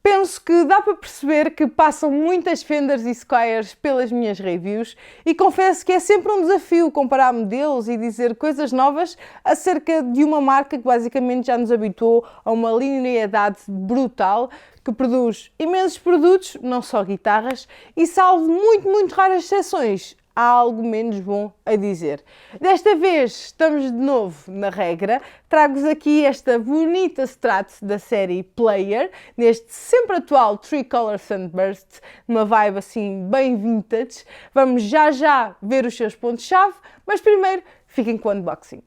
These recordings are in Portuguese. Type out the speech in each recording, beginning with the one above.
Penso que dá para perceber que passam muitas Fenders e Squiers pelas minhas reviews e confesso que é sempre um desafio comparar modelos e dizer coisas novas acerca de uma marca que basicamente já nos habituou a uma linearidade brutal, que produz imensos produtos, não só guitarras, e salvo muito raras exceções, há algo menos bom a dizer. Desta vez estamos de novo na regra, trago-vos aqui esta bonita Strat da série Player, neste sempre atual Tricolor Sunburst, numa vibe assim bem vintage. Vamos já ver os seus pontos-chave, mas primeiro fiquem com o unboxing.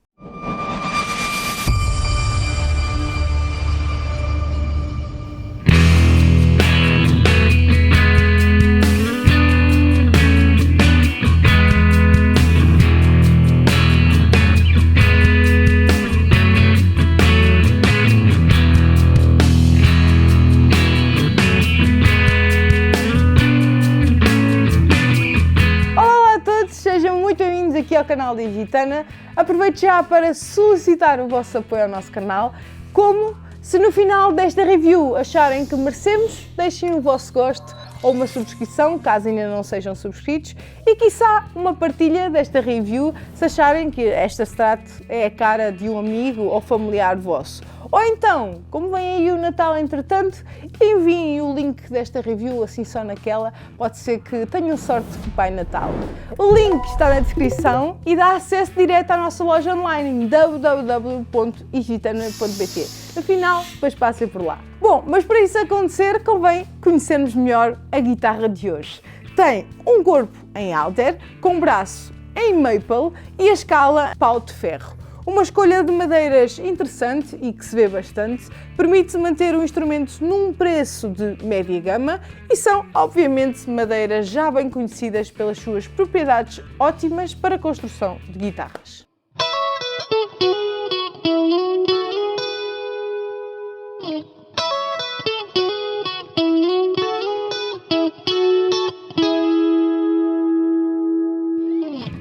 Sejam muito bem-vindos aqui ao canal da Igitana. Aproveito já para solicitar o vosso apoio ao nosso canal. Como se no final desta review acharem que merecemos, deixem o vosso gosto ou uma subscrição, caso ainda não sejam subscritos, e quiçá uma partilha desta review, se acharem que esta Strat é a cara de um amigo ou familiar vosso. Ou então, como vem aí o Natal entretanto, enviem o link desta review assim só naquela, pode ser que tenham sorte com o Pai Natal. O link está na descrição e dá acesso direto à nossa loja online em www.igitana.pt. Afinal, depois passem por lá. Bom, mas para isso acontecer, convém conhecermos melhor a guitarra de hoje. Tem um corpo em alder, com braço em maple e a escala pau de ferro. Uma escolha de madeiras interessante e que se vê bastante, permite manter o instrumento num preço de média gama e são, obviamente, madeiras já bem conhecidas pelas suas propriedades ótimas para a construção de guitarras.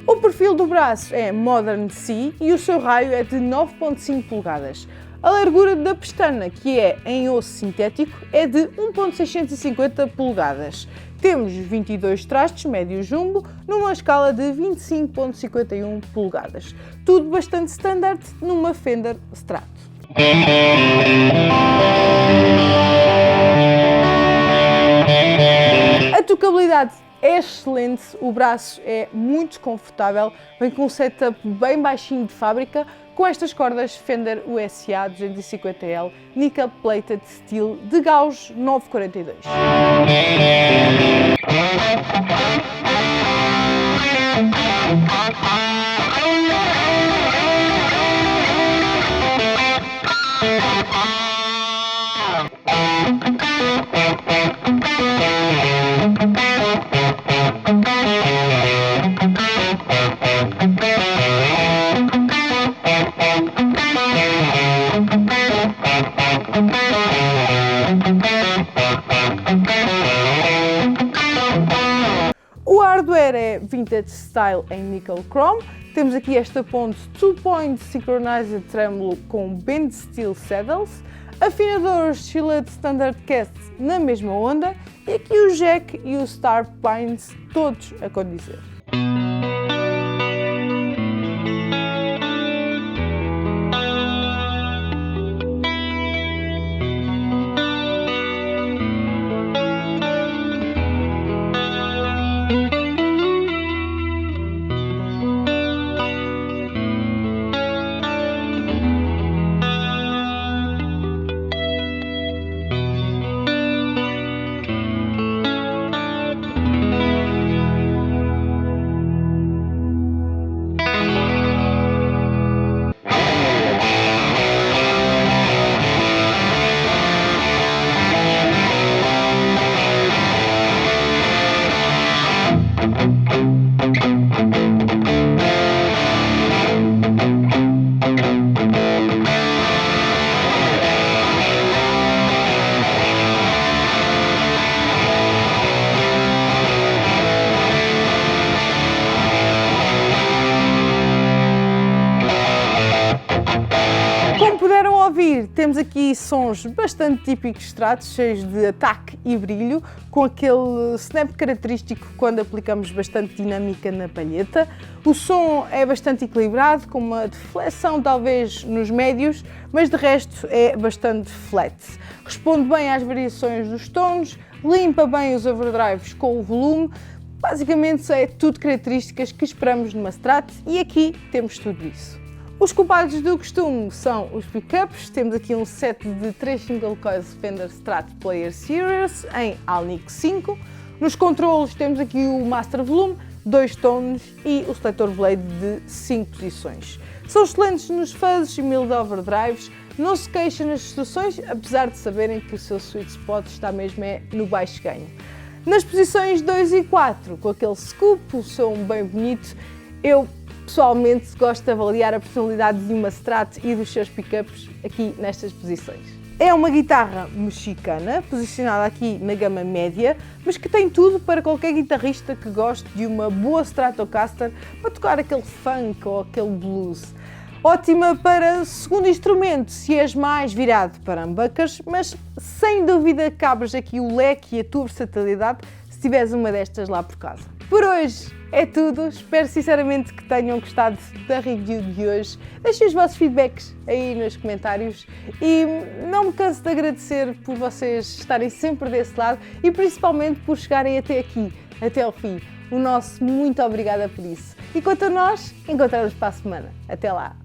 O perfil do braço é Modern C e o seu raio é de 9,5 polegadas. A largura da pestana, que é em osso sintético, é de 1,650 polegadas. Temos 22 trastes médio jumbo numa escala de 25,51 polegadas. Tudo bastante standard numa Fender Strat. A tocabilidade é excelente, o braço é muito confortável, vem com um setup bem baixinho de fábrica, com estas cordas Fender USA 250L Nickel Plated Steel de gauge 942. O hardware é Vintage Style em Nickel Chrome. Temos aqui esta ponte 2-point Synchronized Tremolo com Bend Steel Saddles, afinadores Gillette Standard Cast na mesma onda e aqui o jack e o Star Pines todos a condizer. seguir temos aqui sons bastante típicos de Strat, cheios de ataque e brilho, com aquele snap característico quando aplicamos bastante dinâmica na palheta. O som é bastante equilibrado, com uma deflexão talvez nos médios, mas de resto é bastante flat. Responde bem às variações dos tons, limpa bem os overdrives com o volume. Basicamente é tudo características que esperamos numa Strat e aqui temos tudo isso. Os culpados do costume são os pickups. Temos aqui um set de 3 single coils Fender Strat Player Series em Alnico 5. Nos controlos temos aqui o Master Volume, 2 tonos e o seletor Blade de 5 posições. São excelentes nos fuzzes e mild overdrives, não se queixam nas distorções, apesar de saberem que o seu sweet spot está mesmo no baixo ganho. Nas posições 2 e 4, com aquele scoop, o som bem bonito, eu pessoalmente gosto de avaliar a personalidade de uma Strat e dos seus pickups aqui nestas posições. É uma guitarra mexicana, posicionada aqui na gama média, mas que tem tudo para qualquer guitarrista que goste de uma boa Stratocaster para tocar aquele funk ou aquele blues. Ótima para segundo instrumento, se és mais virado para humbuckers, mas sem dúvida que abres aqui o leque e a tua versatilidade se tiveres uma destas lá por casa. Por hoje é tudo, espero sinceramente que tenham gostado da review de hoje. Deixem os vossos feedbacks aí nos comentários e não me canso de agradecer por vocês estarem sempre desse lado e principalmente por chegarem até aqui, até ao fim. O nosso muito obrigada por isso. E quanto a nós, encontramos para a semana. Até lá!